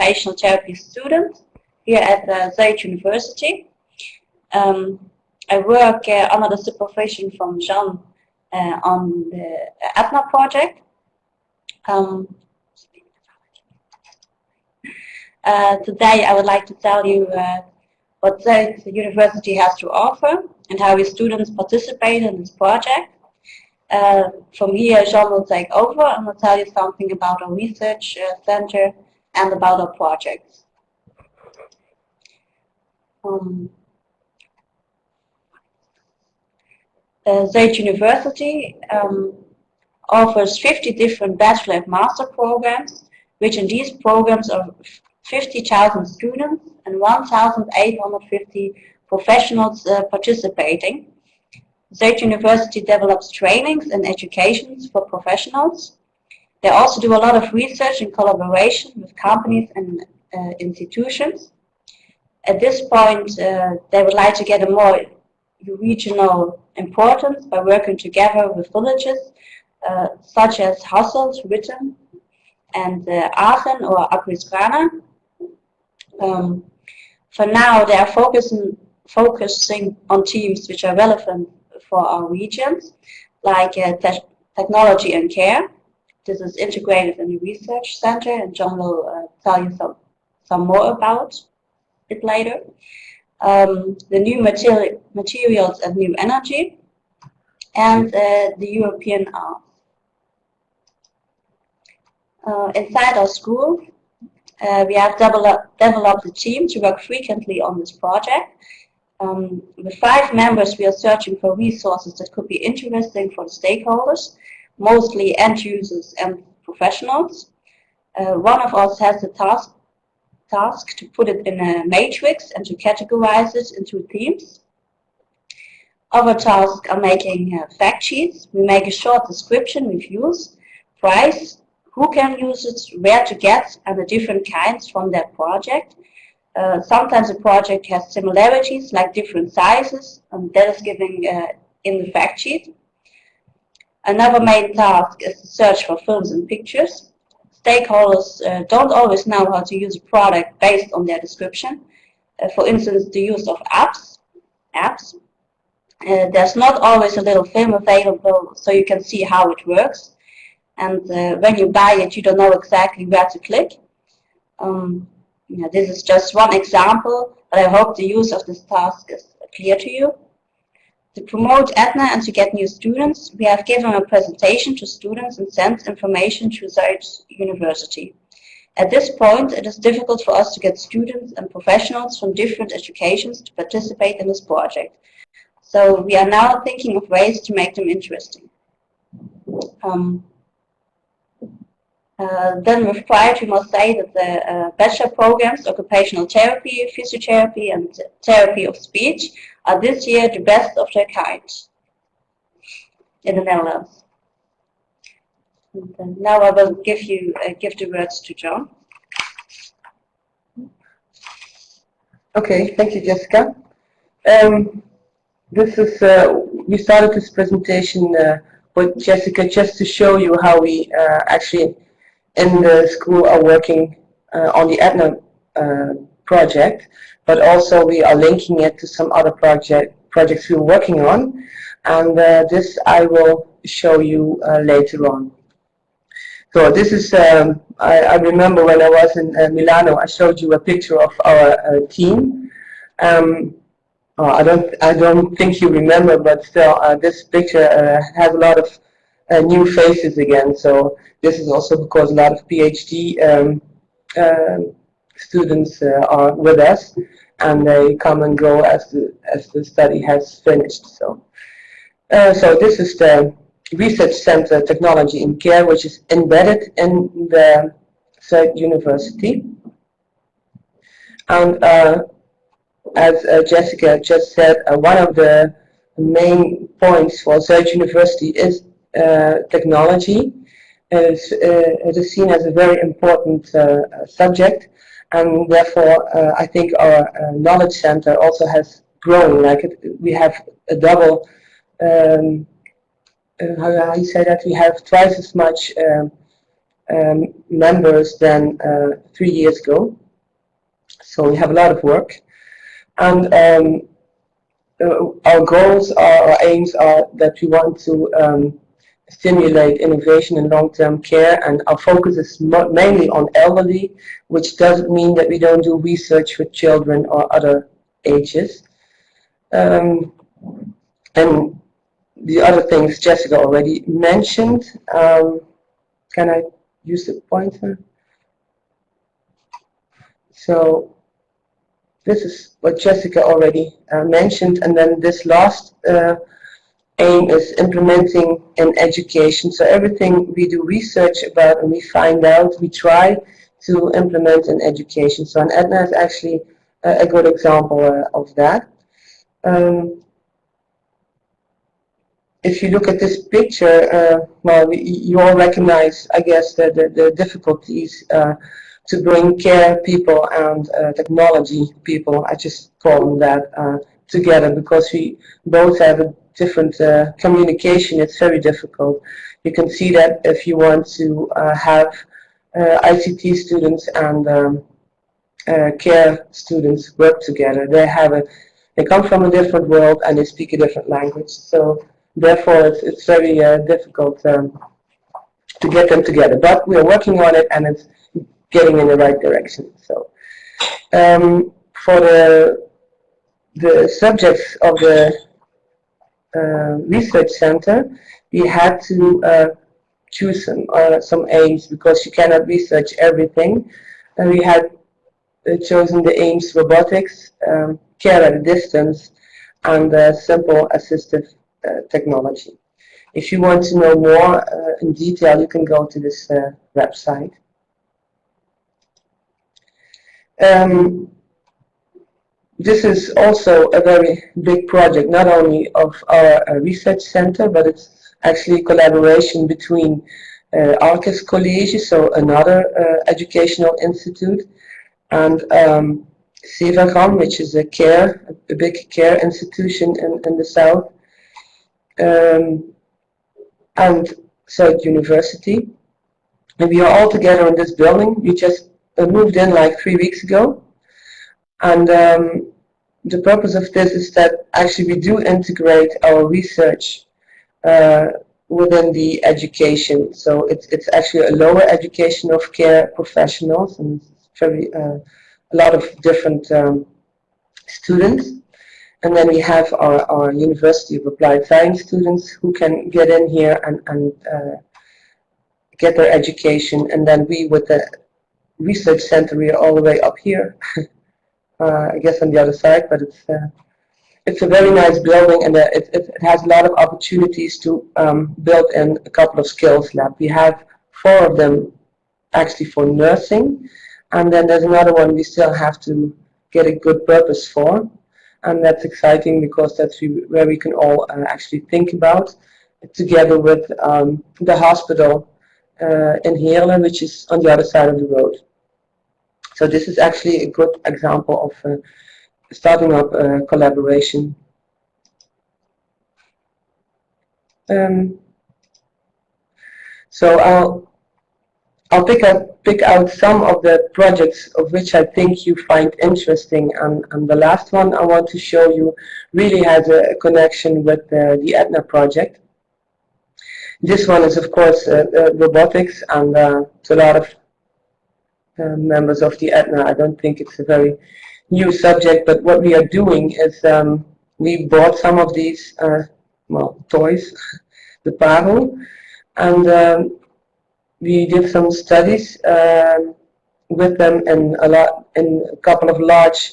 occupational therapy student here at Zuyd University. I work under the supervision from Jean on the ETNA project. Today I would like to tell you what Zuyd University has to offer and how we students participate in this project. From here, Jean will take over and will tell you something about our research center and about our projects. Zuyd University offers 50 different bachelor and master programs, which in these programs are 50,000 students and 1,850 professionals participating. Zuyd University develops trainings and educations for professionals. They also do a lot of research in collaboration with companies and institutions. At this point, they would like to get a more regional importance by working together with villages such as Hasselt, Witten, and Aachen or Aquisgrana. For now, they are focusing on teams which are relevant for our regions, like technology and care. This is integrated in the research center, and John will tell you some more about it later. The new materials and new energy, and the European arts. Inside our school, we have developed a team to work frequently on this project. With 5 members, we are searching for resources that could be interesting for the stakeholders, mostly end users and professionals. One of us has the task to put it in a matrix and to categorize it into themes. Other tasks are making fact sheets. We make a short description, reviews, price, who can use it, where to get, and the different kinds from that project. Sometimes a project has similarities, like different sizes, and that is given in the fact sheet. Another main task is to search for films and pictures. Stakeholders don't always know how to use a product based on their description. For instance, the use of apps. There's not always a little film available so you can see how it works. And when you buy it, you don't know exactly where to click. This is just one example, but I hope the use of this task is clear to you. To promote ETNA and to get new students, we have given a presentation to students and sent information to Zuyd University. At this point, it is difficult for us to get students and professionals from different educations to participate in this project. So we are now thinking of ways to make them interesting. Then with pride, we must say that the bachelor programs, occupational therapy, physiotherapy, and therapy of speech, are this year the best of their kind in the Netherlands. And now I will give the words to John. Okay, thank you, Jessica. This is we started this presentation with Jessica just to show you how we actually in the school are working on the ETNA project, but also we are linking it to some other projects we're working on, and this I will show you later on. So this is, I remember when I was in Milano, I showed you a picture of our team. I don't think you remember, but still, this picture has a lot of new faces again. So this is also because a lot of PhD students are with us, and they come and go as the study has finished. So this is the Research Centre Technology in Care, which is embedded in the Zuyd University. And as Jessica just said, one of the main points for Zuyd University is technology. It is seen as a very important subject, and therefore I think our knowledge center also has grown. We have a double, how you say that, we have twice as much members than 3 years ago. So we have a lot of work. And our goals are, our aims are that we want to stimulate innovation in long-term care, and our focus is mainly on elderly, which doesn't mean that we don't do research with children or other ages. And the other things Jessica already mentioned. Can I use the pointer? So this is what Jessica already mentioned, and then this last aim is implementing in education. So everything we do research about and we find out, we try to implement in education. So an ETNA is actually a good example of that. If you look at this picture, well, you all recognize, I guess, the difficulties to bring care people and technology people, I just call them that, together, because we both have a different communication. It's very difficult. You can see that if you want to have ICT students and care students work together, they come from a different world and they speak a different language. So therefore, it's very difficult to get them together. But we're working on it, and it's getting in the right direction. So for the subjects of the research center, we had to choose some aims, because you cannot research everything. And we had chosen the aims robotics, care at a distance, and simple assistive technology. If you want to know more in detail, you can go to this website. This is also a very big project, not only of our research center, but it's actually a collaboration between Arcus College, so another educational institute, and CEAPAT, which is a big care institution in the south, and Zuyd University. And we are all together in this building. We just moved in like 3 weeks ago. And the purpose of this is that actually we do integrate our research within the education. So it's actually a lower education of care professionals, and it's a lot of different students. And then we have our University of Applied Science students who can get in here and get their education. And then we, with the research center, we are all the way up here. I guess on the other side, but it's a very nice building, and it has a lot of opportunities to build in a couple of skills labs. We have 4 of them actually for nursing, and then there's another one we still have to get a good purpose for, and that's exciting because that's where we can all actually think about, together with the hospital in Heerlen, which is on the other side of the road. So this is actually a good example of starting up a collaboration. So I'll pick out some of the projects of which I think you find interesting, and the last one I want to show you really has a connection with the ETNA project. This one is, of course, robotics, and to a lot of members of the ETNA, I don't think it's a very new subject, but what we are doing is we bought some of these toys, the Paro, and we did some studies with them in a couple of large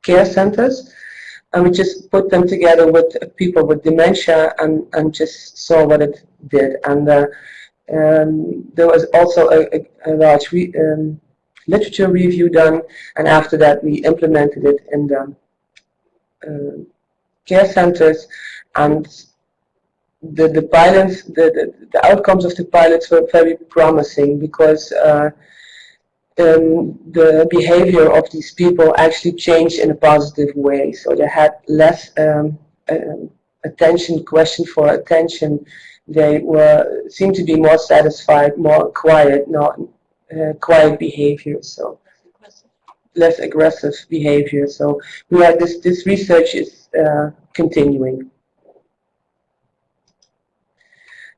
care centers, and we just put them together with people with dementia and just saw what it did. And there was also a large literature review done, and after that we implemented it in the care centers, and the pilots, the outcomes of the pilots were very promising, because the behavior of these people actually changed in a positive way. So they had less attention, question for attention. they seemed to be more satisfied, more quiet, not quiet behavior, so less aggressive behavior. So we have this research is continuing.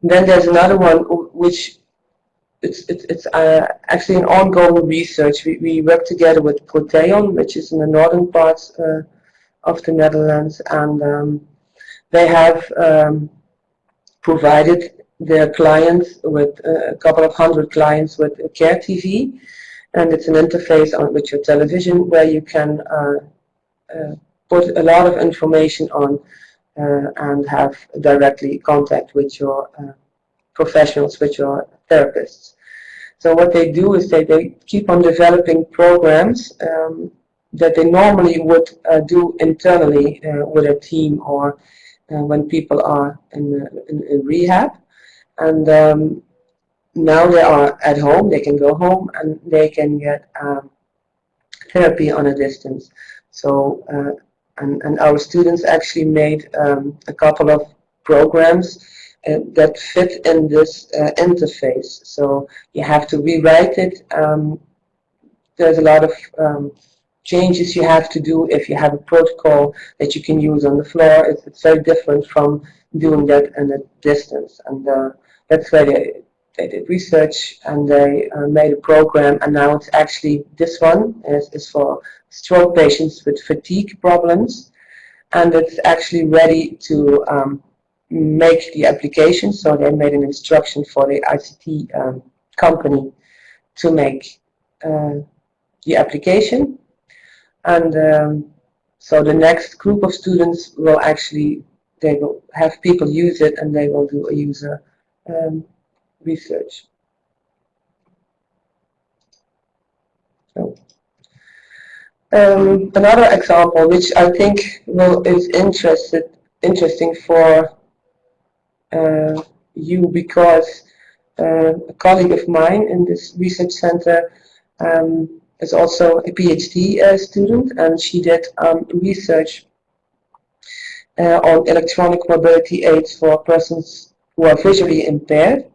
And then there's another one which it's actually an ongoing research. We work together with Proteon, which is in the northern parts of the Netherlands, and they have provided their clients with a couple of hundred clients with Care TV, and it's an interface with your television where you can put a lot of information on and have directly contact with your professionals, with your therapists. So what they do is they keep on developing programs that they normally would do internally with a team or when people are in rehab. And now they are at home, they can go home and they can get therapy on a distance. So, and our students actually made a couple of programs that fit in this interface. So you have to rewrite it. There's a lot of changes you have to do if you have a protocol that you can use on the floor. It's very different from doing that in a distance. And that's where they did research and they made a program, and now it's actually, this one is for stroke patients with fatigue problems, and it's actually ready to make the application. So they made an instruction for the ICT company to make the application, and so the next group of students will actually, they will have people use it and they will do a user research. So, another example which I think is interesting for you, because a colleague of mine in this research center is also a PhD student, and she did research on electronic mobility aids for persons who are visually impaired.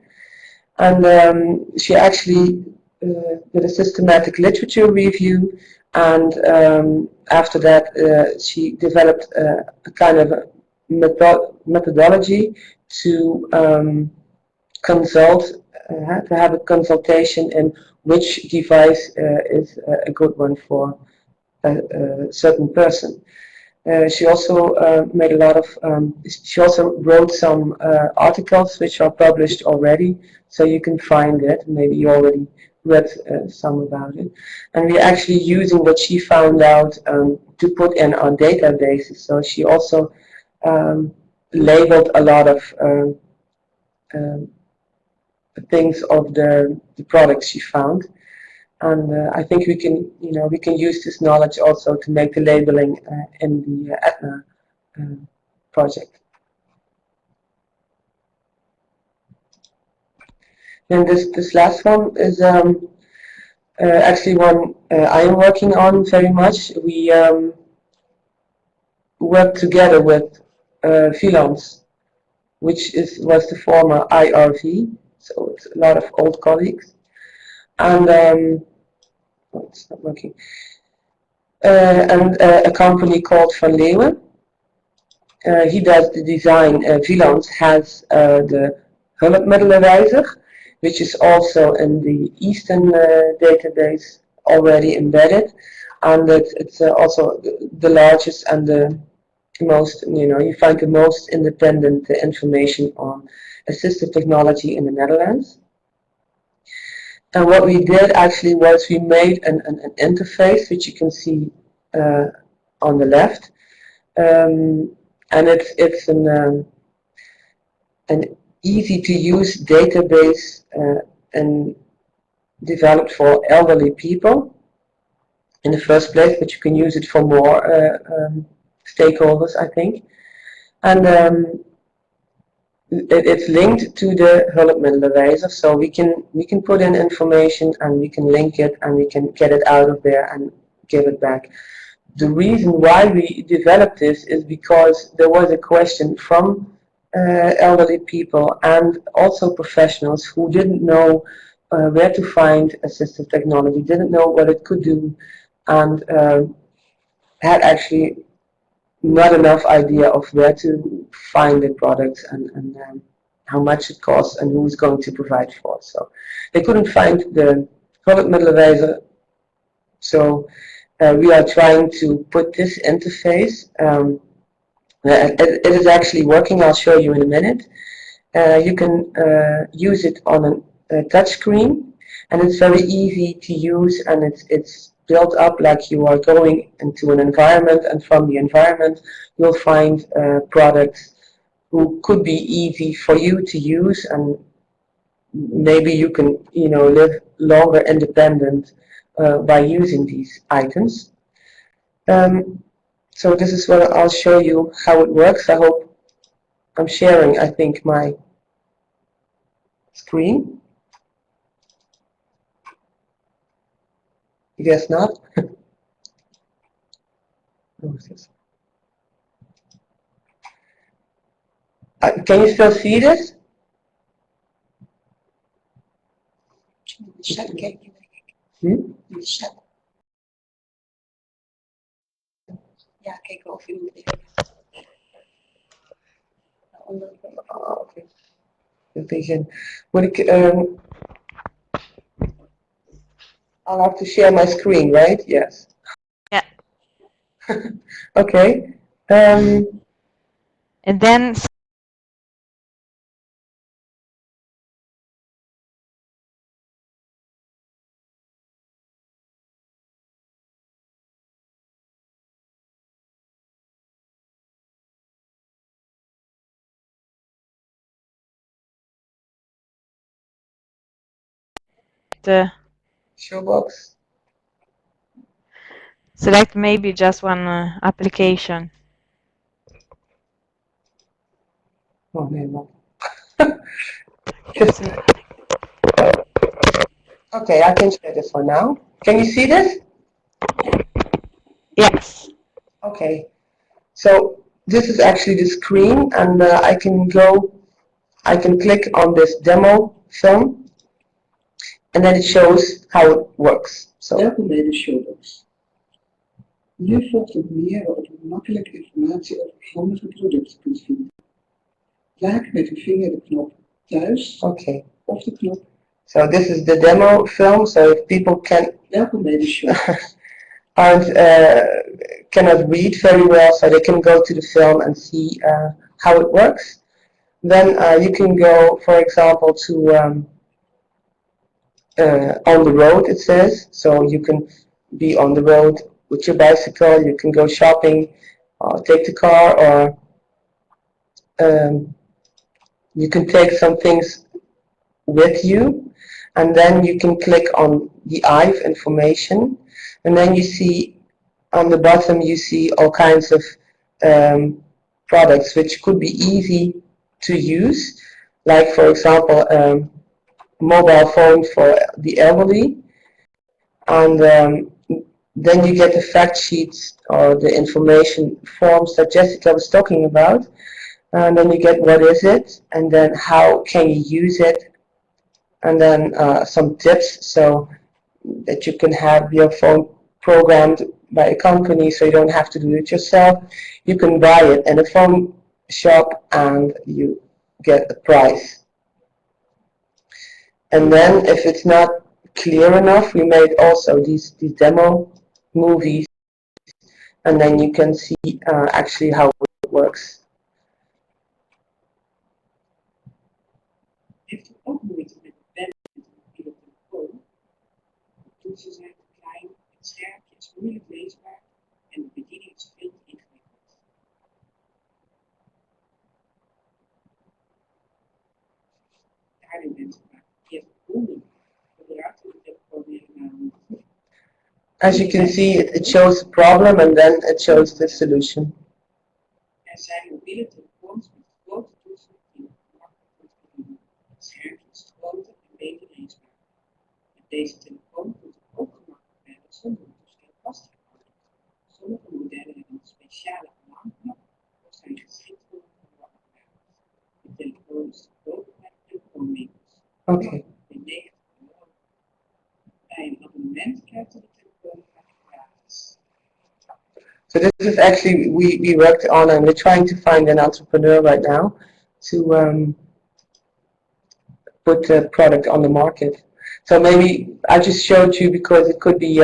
And she actually did a systematic literature review, and after that she developed a kind of a methodology to consult, to have a consultation in which device is a good one for a certain person. She also made a lot of, she also wrote some articles which are published already, so you can find it. Maybe you already read some about it. And we're actually using what she found out to put in our databases. So she also labeled a lot of things of the products she found. And I think we can, we can use this knowledge also to make the labeling in the ETNA project. And this last one is actually one I am working on very much. We work together with Vilans, which was the former IRV, so it's a lot of old colleagues. And oh, it's not working. And a company called Van Leeuwen. He does the design. Vilans has the hulpmiddelenwijzer, which is also in the Eastern database already embedded, and it's also the largest and the most, you find the most independent information on assistive technology in the Netherlands. And what we did actually was we made an interface, which you can see on the left, and it's an easy-to-use database and developed for elderly people in the first place, but you can use it for more stakeholders, I think. And it's linked to the hulpmiddelenwijzer, so we can put in information and we can link it and we can get it out of there and give it back. The reason why we developed this is because there was a question from elderly people and also professionals who didn't know where to find assistive technology, didn't know what it could do, and had actually not enough idea of where to find the products and how much it costs and who's going to provide for it. So they couldn't find the hulpmiddelenwijzer. So we are trying to put this interface. It is actually working. I'll show you in a minute. You can use it on a touch screen, and it's very easy to use, and it's built up like you are going into an environment, and from the environment you'll find products who could be easy for you to use, and maybe you can live longer independent by using these items. So this is what I'll show you how it works. I hope I'm sharing, I think, my screen. Guess not. Can you still see this? Ja, kijken of u moet even onder. Oh, okay. Begin. I'll have to share my screen, right? Yes. Yeah. Okay. And then Showbox. select maybe just one application. Oh, no. Okay, I can share this one now. Can you see this? Yes. Okay. So this is actually the screen, and I can click on this demo film, and then it shows how it works. So. Welkom bij de Showbox. Hier volgt een meer over makkelijk informatie over handige producten kunt vinden. Raak met uw vinger de knop thuis of de knop. So this is the demo film. So if people Welkom bij de Showbox. cannot read very well, so they can go to the film and see how it works. Then you can go, for example, to on the road, it says. So you can be on the road with your bicycle, you can go shopping, take the car, or you can take some things with you, and then you can click on the IVE information, and then you see on the bottom you see all kinds of products which could be easy to use, like for example mobile phone for the elderly, and then you get the fact sheets or the information forms that Jessica was talking about, and then you get what is it, and then how can you use it, and then some tips so that you can have your phone programmed by a company so you don't have to do it yourself. You can buy it in a phone shop and you get a price. And then if it's not clear enough, we made also these demo movies, and then you can see actually how it works. Heeft u ook moeite met de pen in de telefoon? De toetsen zijn te klein, het schermpje is moeilijk leesbaar en de bediening is veel te ingewikkeld. Daarin bent u maar keer verbonden. Gebruikt u de telefoon helemaal niet. As you can see, it shows the problem and then it shows the solution. Er zijn mobiele telefoons met grote toetsen die makkelijk kunt bedienen. Het schermpje is groter en beter leesbaar. Met deze telefoon kunt u ook gemakkelijk verder zonder het toestel vast te houden. Sommige modellen hebben een speciale alarmknop of zijn geschikt voor een apparaat. Okay. In 19 bij een abonnement krijgt de telefoon gratis. So this is actually, we worked on, and we're trying to find an entrepreneur right now to put the product on the market. So maybe I just showed you because it could be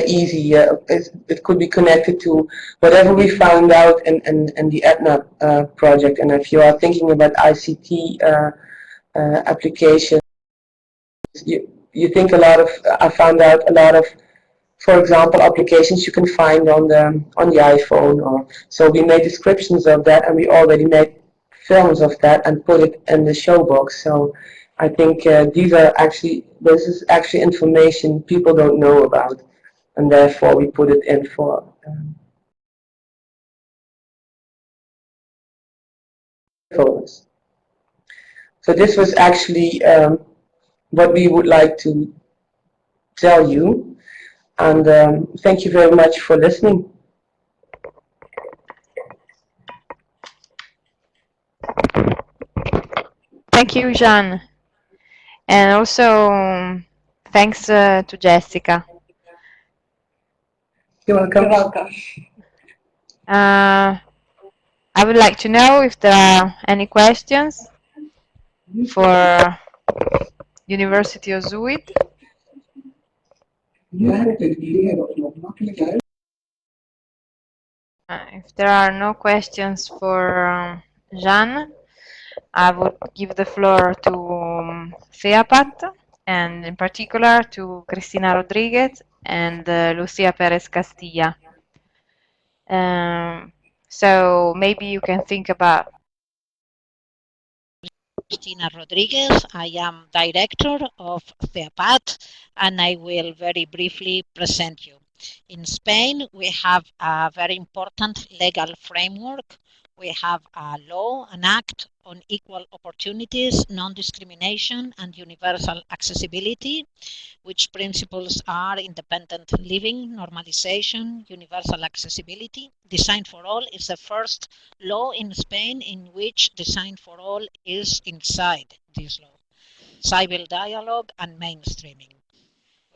easy. It could be connected to whatever we found out in the ETNA project. And if you are thinking about ICT applications, you think a lot of. I found out a lot of, for example, applications you can find on the iPhone. Or so we made descriptions of that, and we already made films of that and put it in the show box. So I think this is actually information people don't know about, and therefore we put it in for. Photos. So this was actually what we would like to tell you, and thank you very much for listening. Thank you, Jean. And also, thanks to Jessica. You're welcome. You're welcome. I would like to know if there are any questions for University of Zuid. If there are no questions for Jean, I would give the floor to CEAPAT, and in particular to Cristina Rodriguez and Lucia Perez Castilla. So maybe you can think about. Cristina Rodriguez. I am director of CEAPAT, and I will very briefly present you. In Spain, we have a very important legal framework. We have a law, an act on equal opportunities, non-discrimination, and universal accessibility, which principles are independent living, normalization, universal accessibility. Design for All is the first law in Spain in which Design for All is inside this law. Civil dialogue and mainstreaming.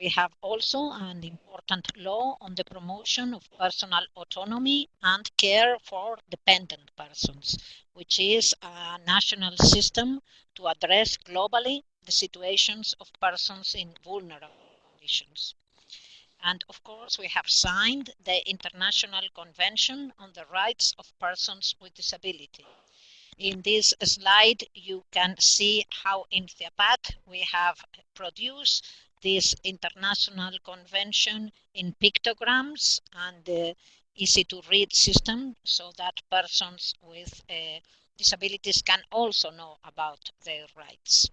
We have also an important law on the promotion of personal autonomy and care for dependent persons, which is a national system to address globally the situations of persons in vulnerable conditions. And of course, we have signed the International Convention on the Rights of Persons with Disability. In this slide, you can see how in CEAPAT we have produced this international convention in pictograms and easy to read system so that persons with disabilities can also know about their rights.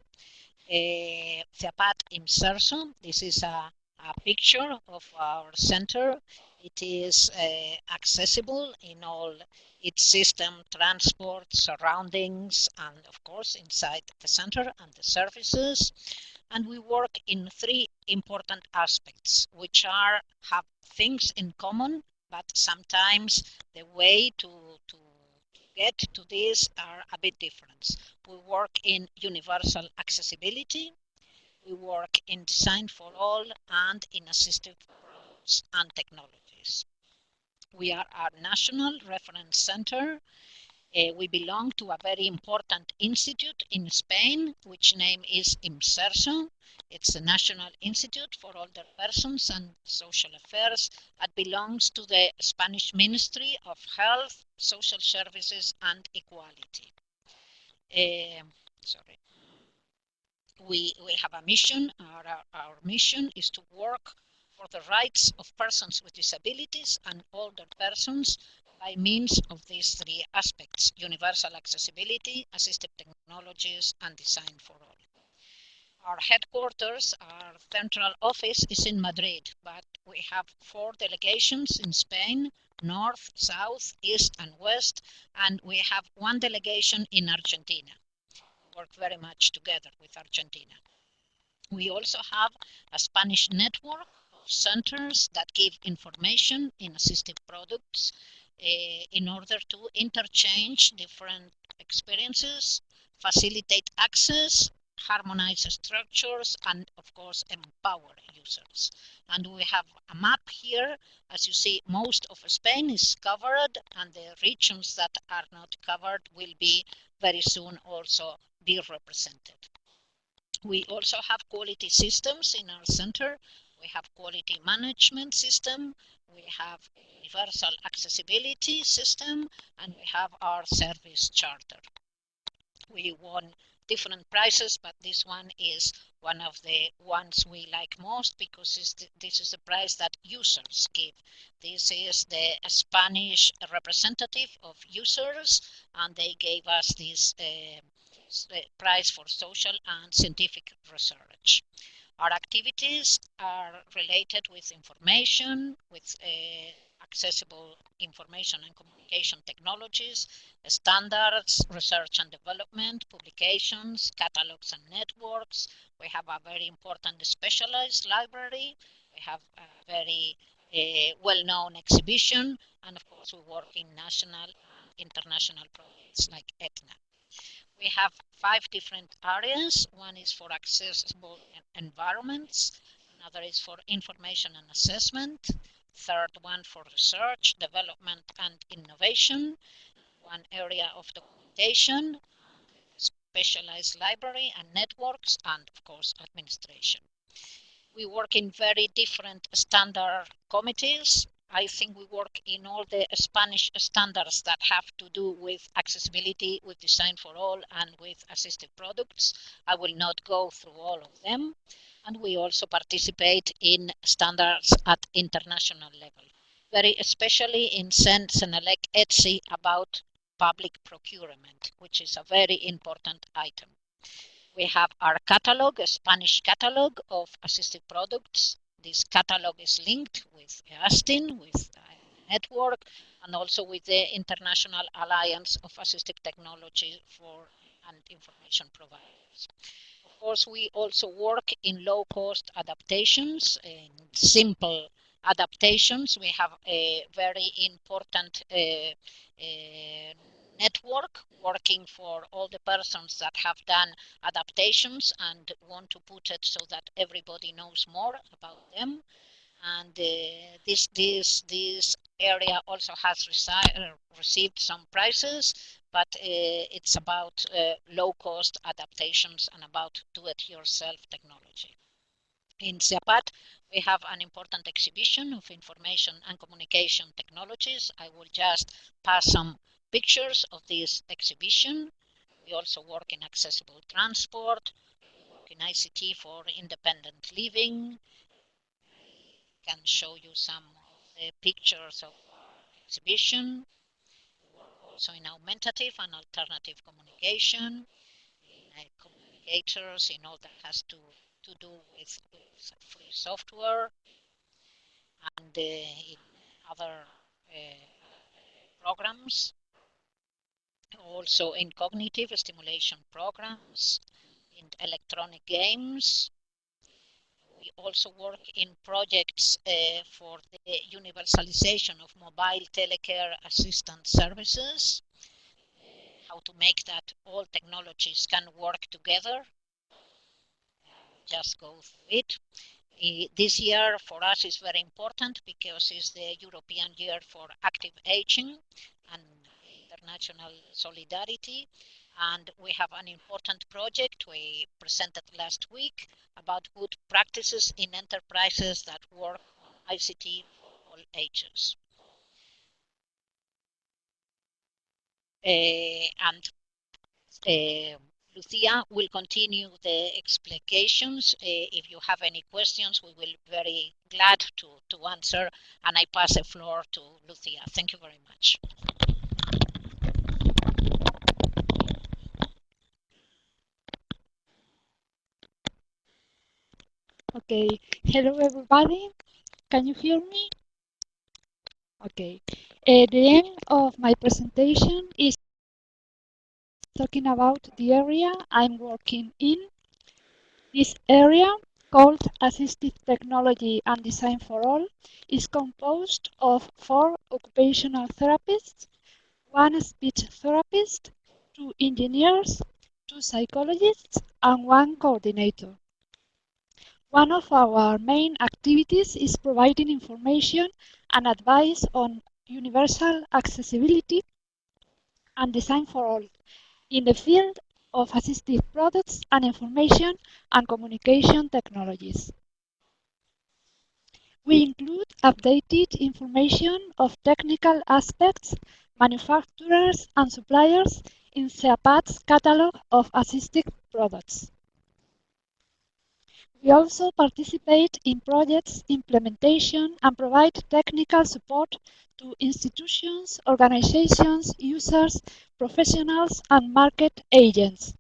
CEAPAT Inserso, this is a picture of our center. It is accessible in all its system, transport, surroundings, and of course inside the center and the services. And we work in three important aspects, which have things in common, but sometimes the way to get to this are a bit different. We work in universal accessibility, we work in Design for All, and in assistive products and technologies. We are a national reference center. We belong to a very important institute in Spain, which name is IMSERSO. It's the National Institute for Older Persons and Social Affairs. It belongs to the Spanish Ministry of Health, Social Services and Equality. We have a mission. Our mission is to work for the rights of persons with disabilities and older persons by means of these three aspects: universal accessibility, assistive technologies, and design for all. Our headquarters, our central office is in Madrid, but we have 4 delegations in Spain: North, South, East, and West, and we have 1 delegation in Argentina. We work very much together with Argentina. We also have a Spanish network of centers that give information in assistive products in order to interchange different experiences facilitate access, harmonize structures, and of course empower users. And we have a map here. As you see, most of Spain is covered, and the regions that are not covered will be very soon also be represented. We also have quality systems in our center. We have quality management system, we have universal accessibility system, and we have our service charter. We won different prizes, but this one is one of the ones we like most because this is the prize that users give. This is the Spanish representative of users, and they gave us this prize for social and scientific research. Our activities are related with information, with accessible information and communication technologies, standards, research and development, publications, catalogs and networks. We have a very important specialized library. We have a very well-known exhibition, and of course we work in national and international projects like ETNA. We have 5 different areas. One is for accessible environments, another is for information and assessment, third one for research, development and innovation, one area of documentation, specialized library and networks, and of course administration. We work in very different standard committees. I think we work in all the Spanish standards that have to do with accessibility, with design for all, and with assistive products. I will not go through all of them. And we also participate in standards at international level, very especially in Senelec ETSI about public procurement, which is a very important item. We have our catalog, a Spanish catalog of assistive products. This catalog is linked with ASTIN, with a network, and also with the International Alliance of Assistive Technology and Information Providers. Of course, we also work in low-cost adaptations, in simple adaptations. We have a very important network working for all the persons that have done adaptations and want to put it so that everybody knows more about them. And this area also has received some prizes, but it's about low-cost adaptations and about do-it-yourself technology. In CEAPAT, we have an important exhibition of information and communication technologies. I will just pass some pictures of this exhibition. We also work in accessible transport, we work in ICT for independent living. I can show you some of the pictures of our exhibition. We work also in augmentative and alternative communication, in communicators, in all that has to do with free software, and in other programs. Also in cognitive stimulation programs, in electronic games. We also work in projects for the universalization of mobile telecare assistance services, how to make that all technologies can work together. Just go through it. This year for us is very important because it's the European Year for Active Aging and International Solidarity, and we have an important project we presented last week about good practices in enterprises that work on ICT for all ages. Lucia will continue the explications. If you have any questions, we will be very glad to answer, and I pass the floor to Lucia. Thank you very much. Okay, hello everybody. Can you hear me? Okay. The aim of my presentation is talking about the area I'm working in. This area, called Assistive Technology and Design for All, is composed of 4 occupational therapists, 1 speech therapist, 2 engineers, 2 psychologists, and 1 coordinator. One of our main activities is providing information and advice on universal accessibility and design for all in the field of assistive products and information and communication technologies. We include updated information of technical aspects, manufacturers and suppliers in CEAPAT's catalog of assistive products. We also participate in projects implementation and provide technical support to institutions, organizations, users, professionals, and market agents.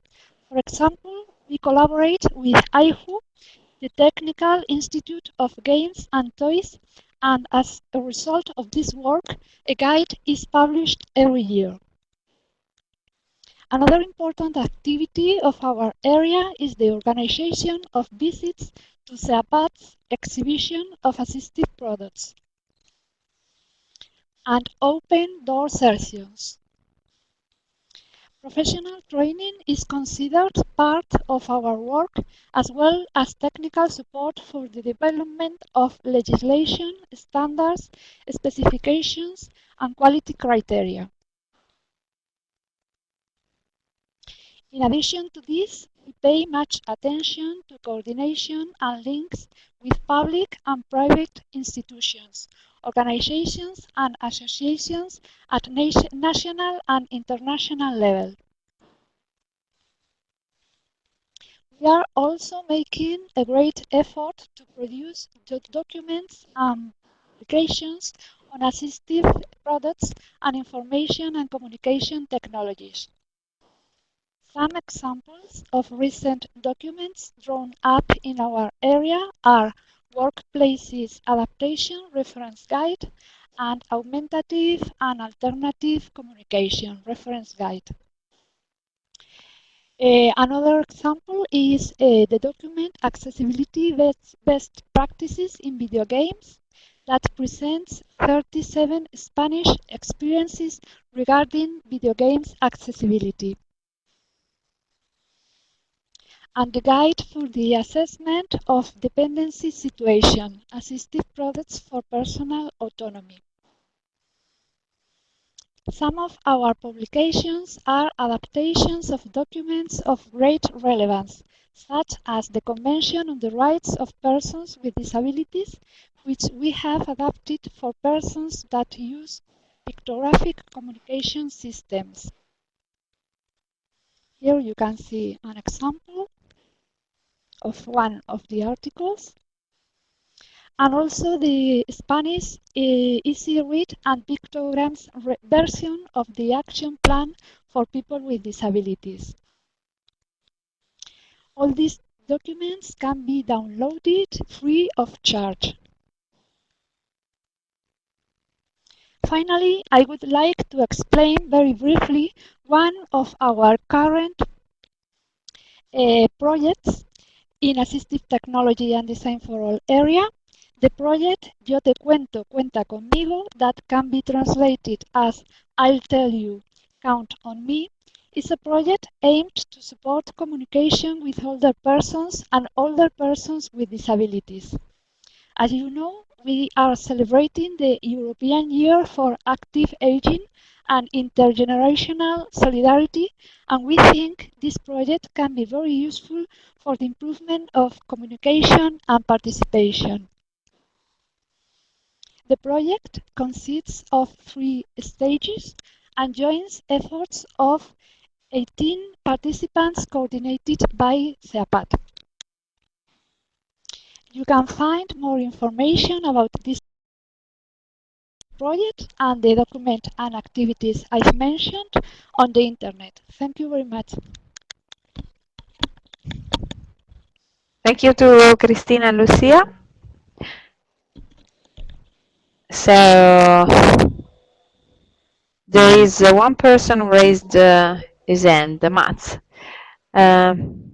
For example, we collaborate with IHU, the Technical Institute of Games and Toys, and as a result of this work, a guide is published every year. Another important activity of our area is the organization of visits to CEAPAT's exhibition of assistive products and open door sessions. Professional training is considered part of our work as well as technical support for the development of legislation, standards, specifications, and quality criteria. In addition to this, we pay much attention to coordination and links with public and private institutions, organizations and associations at national and international level. We are also making a great effort to produce documents and publications on assistive products and information and communication technologies. Some examples of recent documents drawn up in our area are Workplaces Adaptation Reference Guide and Augmentative and Alternative Communication Reference Guide. Another example is the document Accessibility Best Practices in Video Games that presents 37 Spanish experiences regarding video games accessibility, and the guide for the assessment of dependency situation, assistive products for personal autonomy. Some of our publications are adaptations of documents of great relevance, such as the Convention on the Rights of Persons with Disabilities, which we have adapted for persons that use pictographic communication systems. Here you can see an example of one of the articles, and also the Spanish easy read and pictograms version of the action plan for people with disabilities. All these documents can be downloaded free of charge. Finally, I would like to explain very briefly one of our current projects in assistive technology and design for all area. The project Yo te cuento, cuenta conmigo, that can be translated as I'll tell you, count on me, is a project aimed to support communication with older persons and older persons with disabilities. As you know, we are celebrating the European Year for Active Aging and Intergenerational Solidarity, and we think this project can be very useful for the improvement of communication and participation. The project consists of 3 stages and joins efforts of 18 participants coordinated by CEAPAT. You can find more information about this project and the document and activities I've mentioned on the internet. Thank you very much. Thank you to Cristina and Lucia. So there is one person who raised his hand, Mats. I'm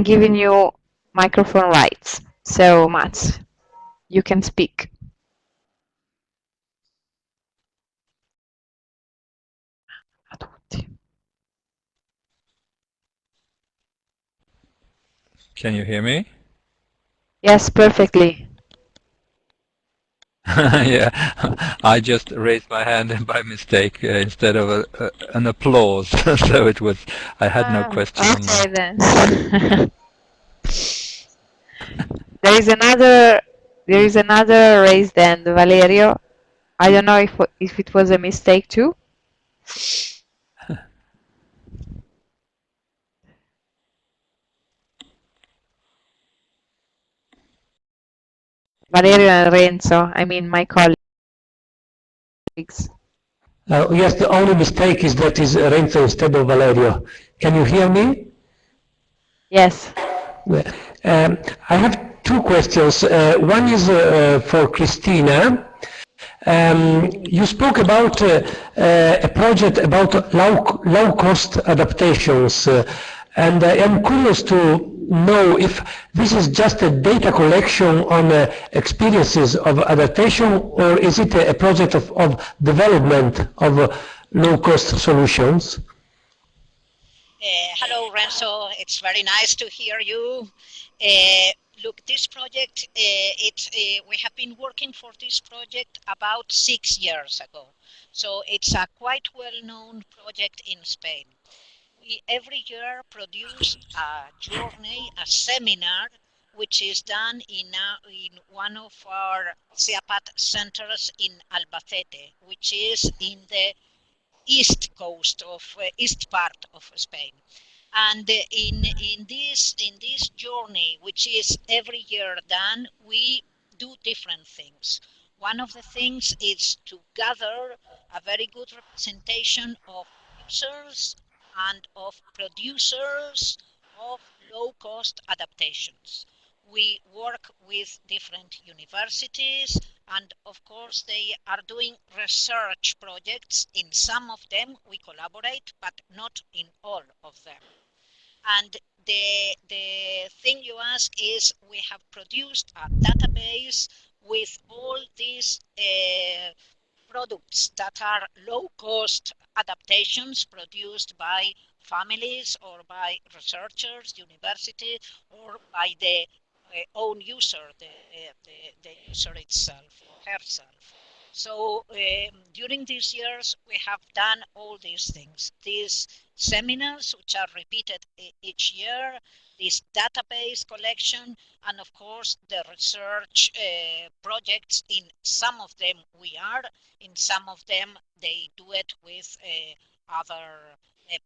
giving you microphone rights. So Mats, you can speak. Can you hear me? Yes, perfectly. Yeah, I just raised my hand by mistake instead of an applause. So it was, I had no question on my. Okay then. There is another raised hand, Valerio. I don't know if it was a mistake too. Valerio and Renzo, I mean my colleagues. Yes, the only mistake is that is Renzo instead of Valerio. Can you hear me? Yes. I have two questions. One is for Christina. You spoke about a project about low-cost adaptations, and I am curious to know if this is just a data collection on experiences of adaptation, or is it a project of development of low-cost solutions? Hello, Renzo. It's very nice to hear you. Look, this project, we have been working for this project about 6 years ago. So it's a quite well-known project in Spain. We every year produce a journey, a seminar, which is done in one of our CEAPAT centers in Albacete, which is in the east coast of east part of Spain. And in this journey, which is every year done, we do different things. One of the things is to gather a very good representation of users and of producers of low-cost adaptations. We work with different universities, and of course they are doing research projects. In some of them we collaborate, but not in all of them. And the thing you ask is, we have produced a database with all these products that are low-cost adaptations produced by families or by researchers, universities, or by the own user, the user itself or herself. So during these years, we have done all these things. These seminars, which are repeated each year, this database collection, and of course the research projects. In some of them we are, in some of them they do it with other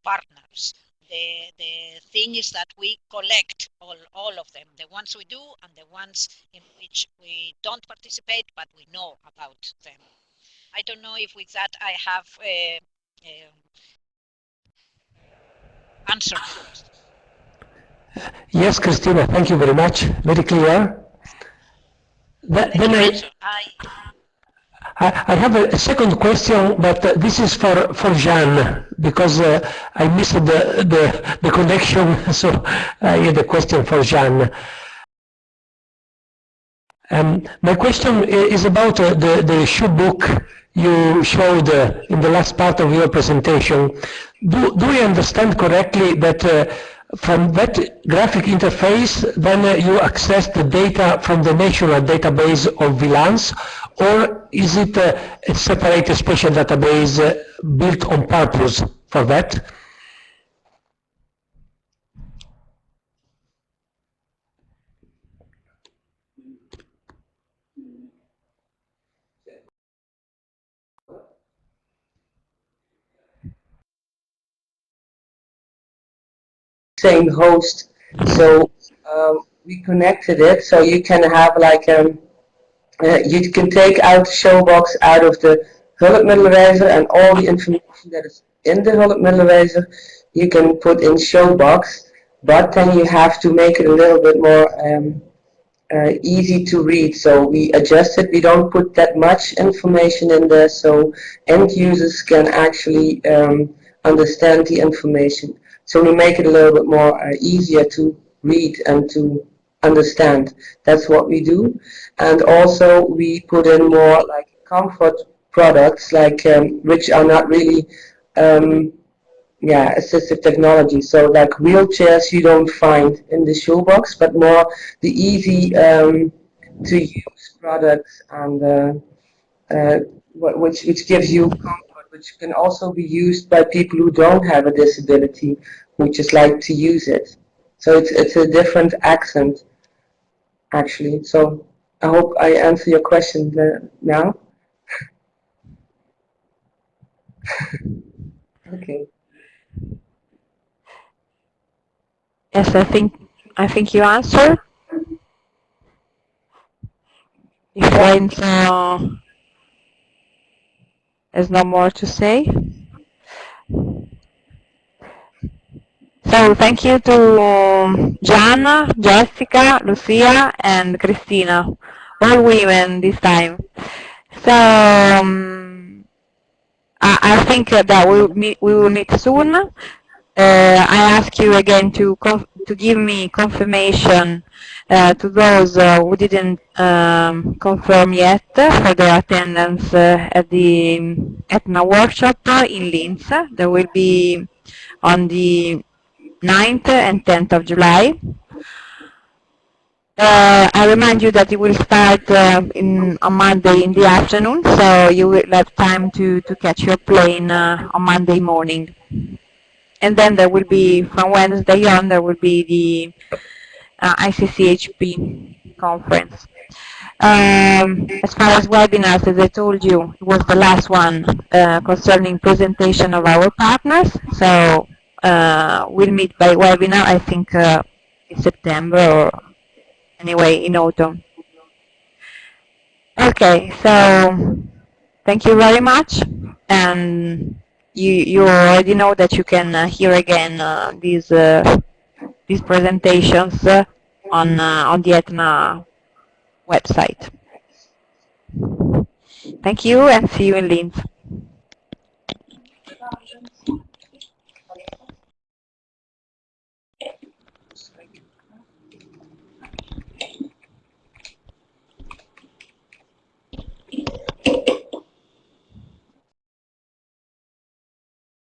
partners. The thing is that we collect all of them, the ones we do and the ones in which we don't participate, but we know about them. I don't know if with that I have answered the question. Yes, Christina, thank you very much. Very clear. Then I have a second question, but this is for Jean, because I missed the connection, so I had a question for Jean. My question is about the shoe book you showed in the last part of your presentation. Do I understand correctly that from that graphic interface, then you access the data from the national database of VLANs, or is it a separate special database built on purpose for that? Same host, so we connected it, so you can have like you can take out the showbox out of the hulpmiddelewijzer, and all the information that is in the hulpmiddelewijzer you can put in showbox, but then you have to make it a little bit more easy to read. So we adjusted, we don't put that much information in there, so end users can actually understand the information. So we make it a little bit more easier to read and to understand. That's what we do. And also we put in more like comfort products, like which are not really assistive technology. So like wheelchairs you don't find in the shoebox, but more the easy to use products and which gives you comfort, which can also be used by people who don't have a disability, who just like to use it. So it's a different accent, actually. So I hope I answer your question now. Okay. Yes, I think you answered. If friends has no more to say. So thank you to Gianna, Jessica, Lucia, and Christina, all women this time. So I think that we will meet soon. I ask you again to give me confirmation to those who didn't confirm yet for their attendance at the ETNA workshop in Linz. There will be on the 9th and 10th of July. I remind you that it will start on Monday in the afternoon, so you will have time to catch your plane on Monday morning. And then there will be, from Wednesday on, there will be the ICCHP conference. As far as webinars, as I told you, it was the last one concerning presentation of our partners. So we'll meet by webinar, I think in September or anyway in autumn. Okay, so thank you very much, and you already know that you can hear again these presentations on the ETNA website. Thank you, and see you in Linz.